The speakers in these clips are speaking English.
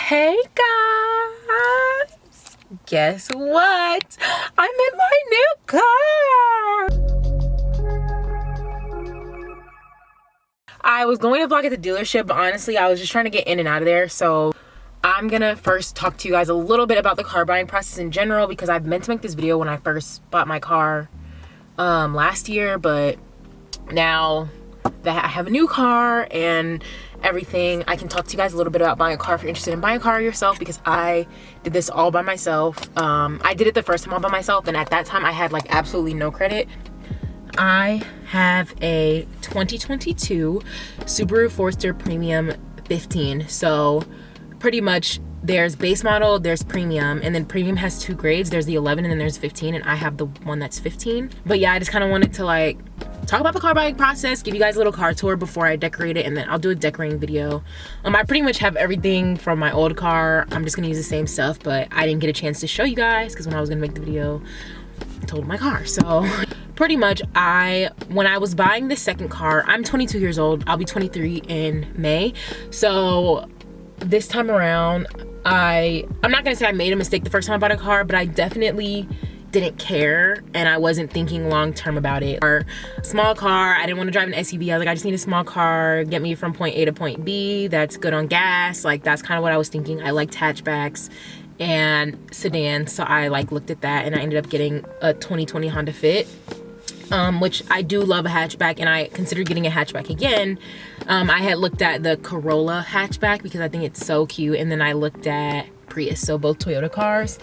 Hey guys, guess what? I'm in my new car. I was going to vlog at the dealership, but honestly I was just trying to get in and out of there. So I'm gonna first talk to you guys a little bit about the car buying process in general, because I've meant to make this video when I first bought my car last year, but now that I have a new car and everything, I can talk to you guys a little bit about buying a car if you're interested in buying a car yourself, because I did this all by myself. I did it the first time all by myself, and at that time I had like absolutely no credit. I have a 2022 Subaru Forester Premium 15. So pretty much there's base model, there's premium, and then premium has two grades. There's the 11 and then there's 15, and I have the one that's 15. But yeah, I just kind of wanted to like talk about the car buying process, give you guys a little car tour before I decorate it, and then I'll do a decorating video. I pretty much have everything from my old car. I'm just gonna use the same stuff, but I didn't get a chance to show you guys because when I was gonna make the video, I totaled my car. So pretty much when I was buying the second car, I'm 22 years old. I'll be 23 in May. So this time around, I'm not gonna say I made a mistake the first time I bought a car, but I definitely didn't care and I wasn't thinking long term about it. Or small car, I didn't want to drive an SUV. I was like, I just need a small car, get me from point A to point B, that's good on gas. Like that's kind of what I was thinking. I liked hatchbacks and sedans, so I like looked at that and I ended up getting a 2020 Honda Fit, which I do love a hatchback, and I considered getting a hatchback again. I had looked at the Corolla hatchback because I think it's so cute, and then I looked at Prius, so both Toyota cars,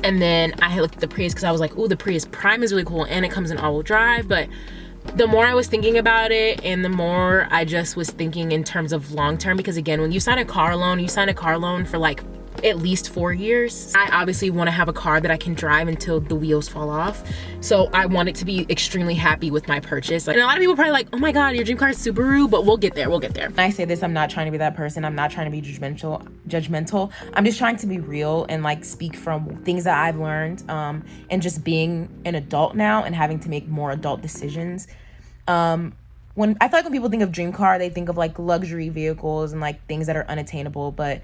and then I had looked at the Prius because I was like, oh, the Prius Prime is really cool and it comes in all-wheel drive. But the more I was thinking about it and the more I just was thinking in terms of long-term, because again, when you sign a car loan, you sign a car loan for like at least 4 years. I obviously want to have a car that I can drive until the wheels fall off. So I wanted to be extremely happy with my purchase. And a lot of people probably like, oh my God, your dream car is Subaru, but we'll get there, we'll get there. When I say this, I'm not trying to be that person. I'm not trying to be judgmental. I'm just trying to be real and like speak from things that I've learned, and just being an adult now and having to make more adult decisions. When I feel like when people think of dream car, they think of like luxury vehicles and like things that are unattainable, but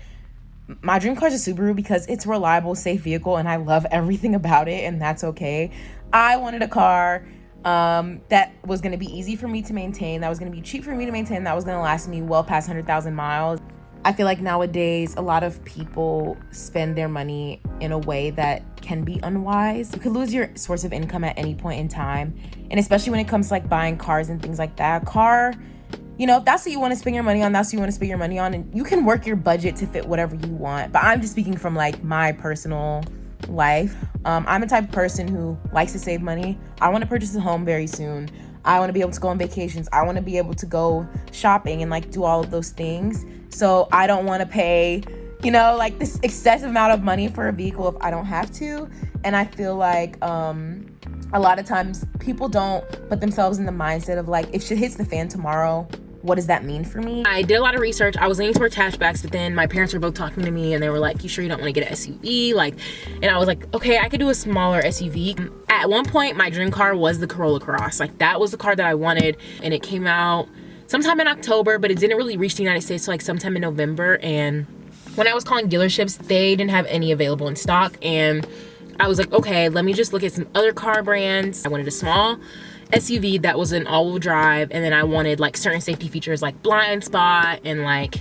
my dream car is a Subaru because it's a reliable, safe vehicle, and I love everything about it, and that's okay. I wanted a car that was going to be easy for me to maintain, that was going to be cheap for me to maintain, that was going to last me well past 100,000 miles. I feel like nowadays a lot of people spend their money in a way that can be unwise. You could lose your source of income at any point in time, and especially when it comes to like buying cars and things like that. Car, you know, if that's what you want to spend your money on, that's what you want to spend your money on, and you can work your budget to fit whatever you want. But I'm just speaking from like my personal life. I'm a type of person who likes to save money. I want to purchase a home very soon. I want to be able to go on vacations. I want to be able to go shopping and like do all of those things. So I don't want to pay, you know, like this excessive amount of money for a vehicle if I don't have to. And I feel like a lot of times people don't put themselves in the mindset of like, if shit hits the fan tomorrow, what does that mean for me? I did a lot of research. I was leaning towards hatchbacks, but then my parents were both talking to me and they were like, you sure you don't want to get an SUV? Like, and I was like, okay, I could do a smaller SUV. At one point, my dream car was the Corolla Cross. Like that was the car that I wanted, and it came out sometime in October, but it didn't really reach the United States till like sometime in November. And when I was calling dealerships, they didn't have any available in stock. And I was like, okay, let me just look at some other car brands. I wanted a small SUV that was an all-wheel drive, and then I wanted like certain safety features like blind spot and like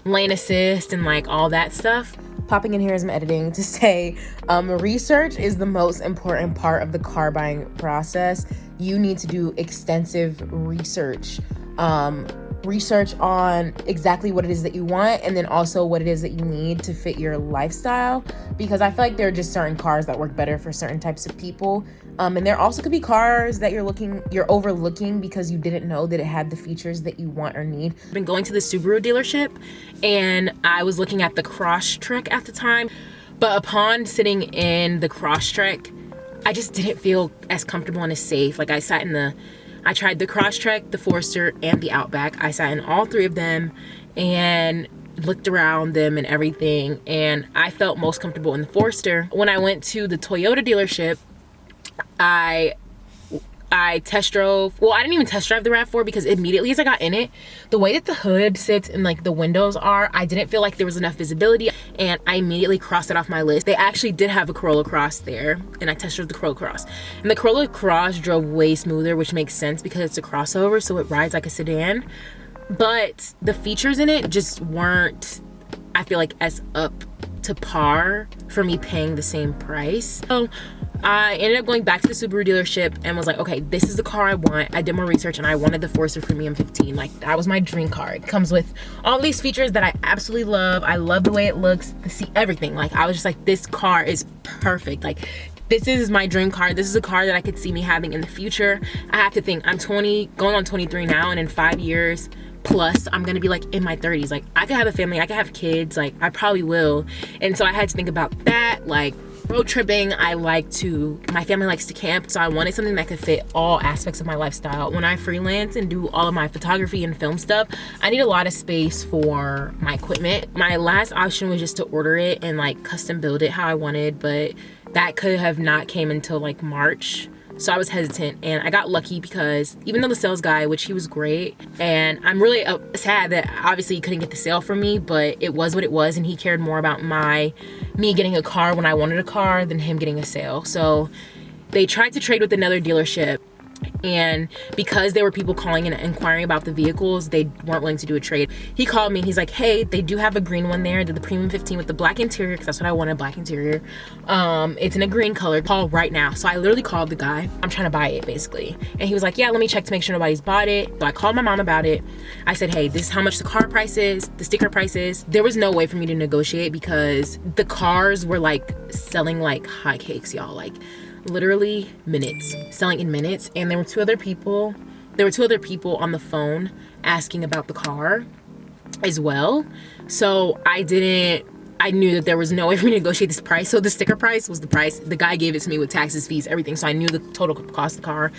lane assist and like all that stuff. Popping in here as I'm editing to say research is the most important part of the car buying process. You need to do extensive research. Research on exactly what it is that you want, and then also what it is that you need to fit your lifestyle, because I feel like there are just certain cars that work better for certain types of people, and there also could be cars that you're overlooking because you didn't know that it had the features that you want or need. I've been going to the Subaru dealership and I was looking at the Crosstrek at the time, but upon sitting in the Crosstrek, I just didn't feel as comfortable and as safe. Like I tried the Crosstrek, the Forester, and the Outback. I sat in all three of them and looked around them and everything, and I felt most comfortable in the Forester. When I went to the Toyota dealership, I test drove, well, I didn't even test drive the RAV4 because immediately as I got in it, the way that the hood sits and like the windows are, I didn't feel like there was enough visibility. and I immediately crossed it off my list. They actually did have a Corolla Cross there, and I tested the Corolla Cross, and the Corolla Cross drove way smoother, which makes sense because it's a crossover, so it rides like a sedan. But the features in it just weren't, I feel like, as up to par for me paying the same price. So I ended up going back to the Subaru dealership and was like, okay, this is the car I want. I did more research and I wanted the Forester Premium 15. Like, that was my dream car. It comes with all these features that I absolutely love. I love the way it looks, the seat, everything. Like, I was just like, this car is perfect. Like, this is my dream car. This is a car that I could see me having in the future. I have to think, I'm 20, going on 23 now, and in 5 years plus I'm gonna be like in my 30s. Like, I could have a family, I could have kids, like I probably will. And so I had to think about that. Like, road tripping, my family likes to camp, so I wanted something that could fit all aspects of my lifestyle. When I freelance and do all of my photography and film stuff, I need a lot of space for my equipment. My last option was just to order it and like custom build it how I wanted, but that could have not came until like March. So I was hesitant, and I got lucky because even though the sales guy, which he was great, and I'm really sad that obviously he couldn't get the sale for me, but it was what it was, and he cared more about me getting a car when I wanted a car than him getting a sale. So they tried to trade with another dealership, and because there were people calling and inquiring about the vehicles, they weren't willing to do a trade. He called me and he's like, hey, they do have a green one there, the Premium 15 with the black interior, because that's what I wanted, black interior. It's in a green color. Call right now. So I literally called the guy. I'm trying to buy it basically, and he was like, yeah, let me check to make sure nobody's bought it. So I called my mom about it. I said, hey, this is how much the car price is, the sticker price is. There was no way for me to negotiate because the cars were like selling like hotcakes, y'all. Like, literally minutes, selling in minutes. And there were two other people on the phone asking about the car as well. So I knew that there was no way for me to negotiate this price. So the sticker price was the price. The guy gave it to me with taxes, fees, everything. So I knew the total cost of the car.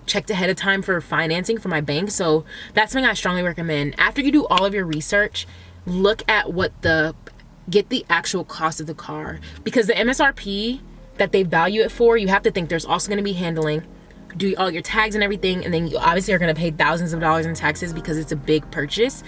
Checked ahead of time for financing for my bank. So that's something I strongly recommend. After you do all of your research, look at get the actual cost of the car, because the MSRP that they value it for, you have to think there's also going to be handling, do all your tags and everything, and then you obviously are going to pay thousands of dollars in taxes because it's a big purchase.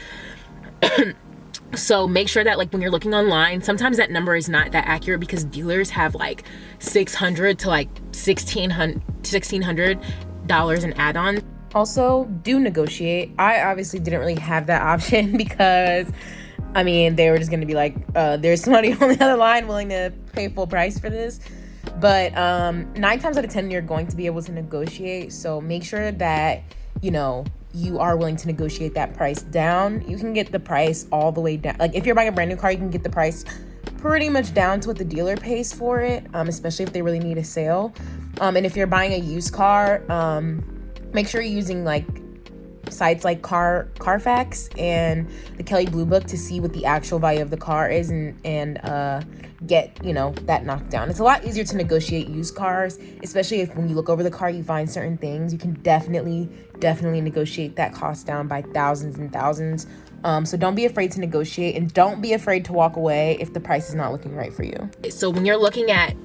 So make sure that like when you're looking online, sometimes that number is not that accurate because dealers have like $600 to like $1,600 in add-ons. Also, do negotiate. I obviously didn't really have that option because I mean, they were just going to be like, there's somebody on the other line willing to pay full price for this. But 9 times out of 10, you're going to be able to negotiate. So make sure that, you know, you are willing to negotiate that price down. You can get the price all the way down. Like, if you're buying a brand new car, you can get the price pretty much down to what the dealer pays for it, especially if they really need a sale. And if you're buying a used car, make sure you're using like sites like Carfax and the Kelley Blue Book to see what the actual value of the car is and get, you know, that knocked down. It's a lot easier to negotiate used cars, especially if when you look over the car you find certain things. You can definitely negotiate that cost down by thousands and thousands. So don't be afraid to negotiate, and don't be afraid to walk away if the price is not looking right for you. So when you're looking at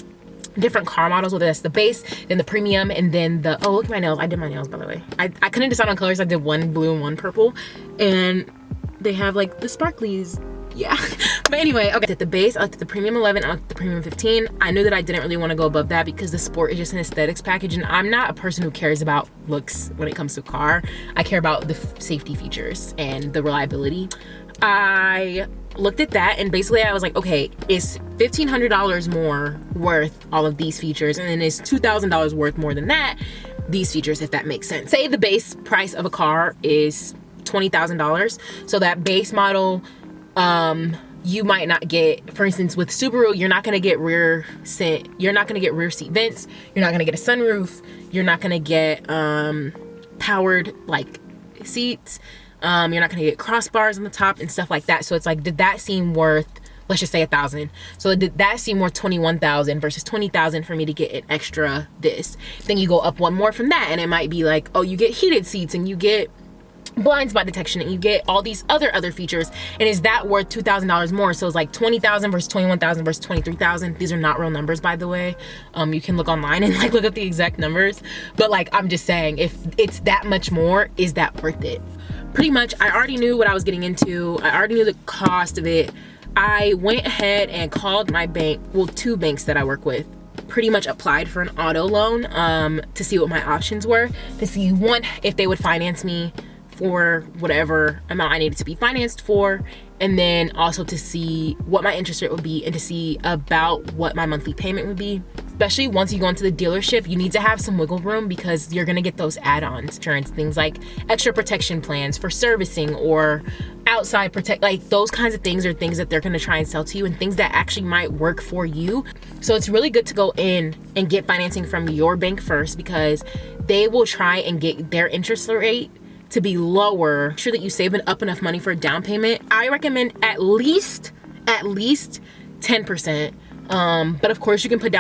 different car models, whether that's the base, then the premium, and then the, oh, look at my nails. I did my nails, by the way. I couldn't decide on colors. I did one blue and one purple, and they have like the sparklies. Yeah. But anyway, okay, at the base, I looked at the Premium 11, I looked at the Premium 15. I knew that I didn't really want to go above that because the Sport is just an aesthetics package, and I'm not a person who cares about looks when it comes to a car. I care about the safety features and the reliability. I looked at that, and basically I was like, okay, is $1,500 more worth all of these features, and then is $2,000 worth more than that these features, if that makes sense. Say the base price of a car is $20,000, so that base model, you might not get, for instance, with Subaru, you're not gonna get rear seat vents, you're not gonna get a sunroof, you're not gonna get powered like seats, you're not gonna get crossbars on the top and stuff like that. So it's like, did that seem worth, let's just say $1,000? So did that seem worth $21,000 versus $20,000 for me to get an extra this? Then you go up one more from that, and it might be like, oh, you get heated seats, and you get blind spot detection, and you get all these other features, and is that worth $2,000 more? So it's like $20,000 versus $21,000 versus $23,000. These are not real numbers, by the way. You can look online and like look up the exact numbers, but like, I'm just saying, if it's that much more, is that worth it? Pretty much, I already knew what I was getting into. I already knew the cost of it. I went ahead and called my bank, well, 2 banks that I work with, pretty much applied for an auto loan to see what my options were, to see, one, if they would finance me for whatever amount I needed to be financed for, and then also to see what my interest rate would be and to see about what my monthly payment would be. Especially once you go into the dealership, you need to have some wiggle room because you're gonna get those add-ons, insurance, things like extra protection plans for servicing or outside protect, like those kinds of things are things that they're gonna try and sell to you and things that actually might work for you. So it's really good to go in and get financing from your bank first because they will try and get their interest rate to be lower. Make sure that you save up enough money for a down payment. I recommend at least 10%. But of course you can put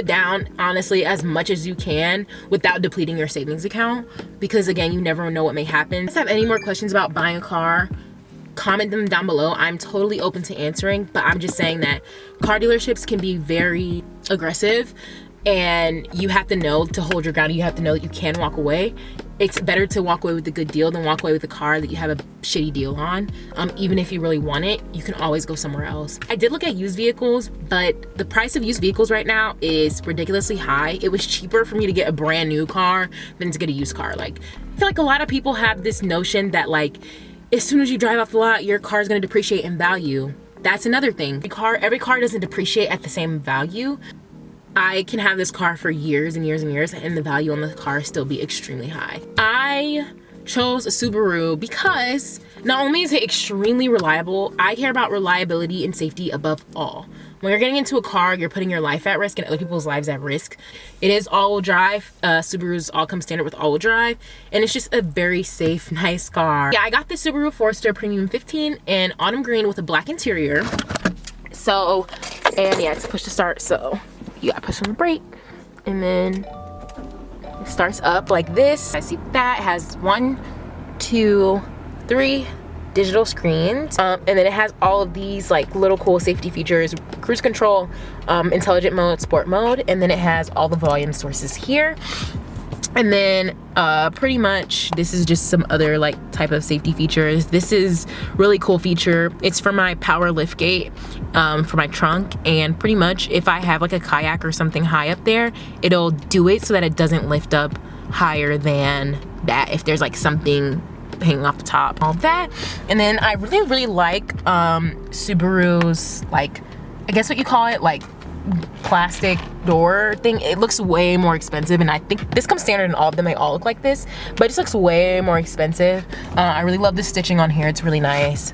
down honestly as much as you can without depleting your savings account, because again, you never know what may happen. If you guys have any more questions about buying a car, comment them down below. I'm totally open to answering, but I'm just saying that car dealerships can be very aggressive and you have to know to hold your ground. You have to know that you can walk away. It's better to walk away with a good deal than walk away with a car that you have a shitty deal on. Even if you really want it, you can always go somewhere else. I did look at used vehicles, but the price of used vehicles right now is ridiculously high. It was cheaper for me to get a brand new car than to get a used car. Like, I feel like a lot of people have this notion that like, as soon as you drive off the lot, your car is gonna depreciate in value. That's another thing. Every car doesn't depreciate at the same value. I can have this car for years and years and years and the value on the car still be extremely high. I chose a Subaru because not only is it extremely reliable, I care about reliability and safety above all. When you're getting into a car, you're putting your life at risk and other people's lives at risk. It is all-wheel drive. Subarus all come standard with all-wheel drive, and it's just a very safe, nice car. Yeah, I got the Subaru Forester Premium 15 in autumn green with a black interior. So, and yeah, it's push to start, so you gotta push on the brake, and then it starts up like this. I see that it has 1, 2, 3 digital screens, and then it has all of these like little cool safety features: cruise control, intelligent mode, sport mode, and then it has all the volume sources here. And then pretty much this is just some other like type of safety features. This is really cool feature. It's for my power lift gate for my trunk, and pretty much if I have like a kayak or something high up there, it'll do it so that it doesn't lift up higher than that if there's like something hanging off the top, all that. And then I really like Subaru's, like, I guess what you call it, like plastic door thing. It looks way more expensive, and I think this comes standard in all of them. They all look like this, but it just looks way more expensive. I really love the stitching on here. It's really nice.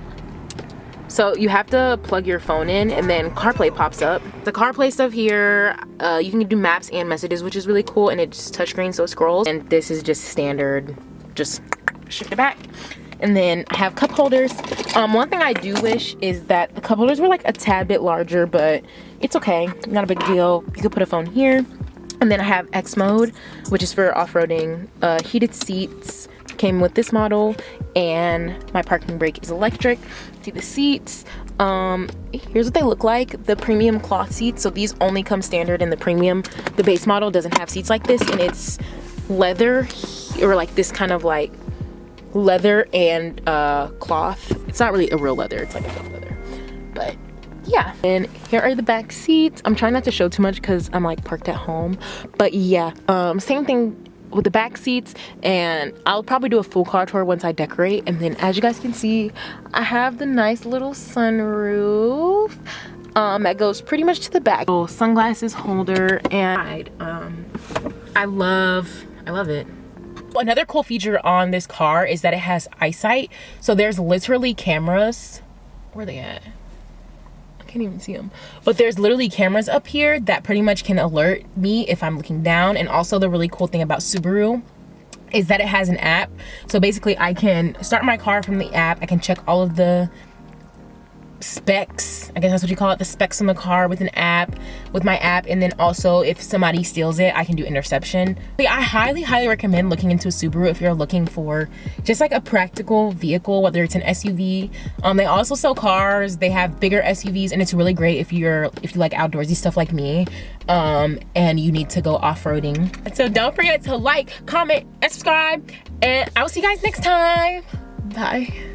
So you have to plug your phone in, and then CarPlay pops up. The CarPlay stuff here, you can do maps and messages, which is really cool, and it's touchscreen, so it scrolls. And this is just standard, just shift it back. And then I have cup holders. One thing I do wish is that the cup holders were like a tad bit larger, but it's okay, not a big deal. You could put a phone here. And then I have X mode, which is for off-roading. Heated seats came with this model, and my parking brake is electric. See the seats. Here's what they look like, the premium cloth seats. So these only come standard in the premium. The base model doesn't have seats like this, and it's leather, or like this kind of like leather and cloth. It's not really a real leather, it's like a fake leather, but yeah. And here are the back seats. I'm trying not to show too much because I'm like parked at home, but yeah, same thing with the back seats. And I'll probably do a full car tour once I decorate. And then as you guys can see, I have the nice little sunroof that goes pretty much to the back. Little sunglasses holder, and I love it. Another cool feature on this car is that it has eyesight. So there's literally cameras. Where are they at? I can't even see them. But there's literally cameras up here that pretty much can alert me if I'm looking down. And also the really cool thing about Subaru is that it has an app. So basically I can start my car from the app. I can check all of the specs, I guess that's what you call it, the specs on the car with an app, with my app. And then also if somebody steals it, I can do interception. I highly recommend looking into a Subaru if you're looking for just like a practical vehicle, whether it's an SUV. They also sell cars. They have bigger SUVs, and it's really great if you like outdoorsy stuff like me, and you need to go off-roading. So don't forget to like, comment, and subscribe, and I will see you guys next time. Bye.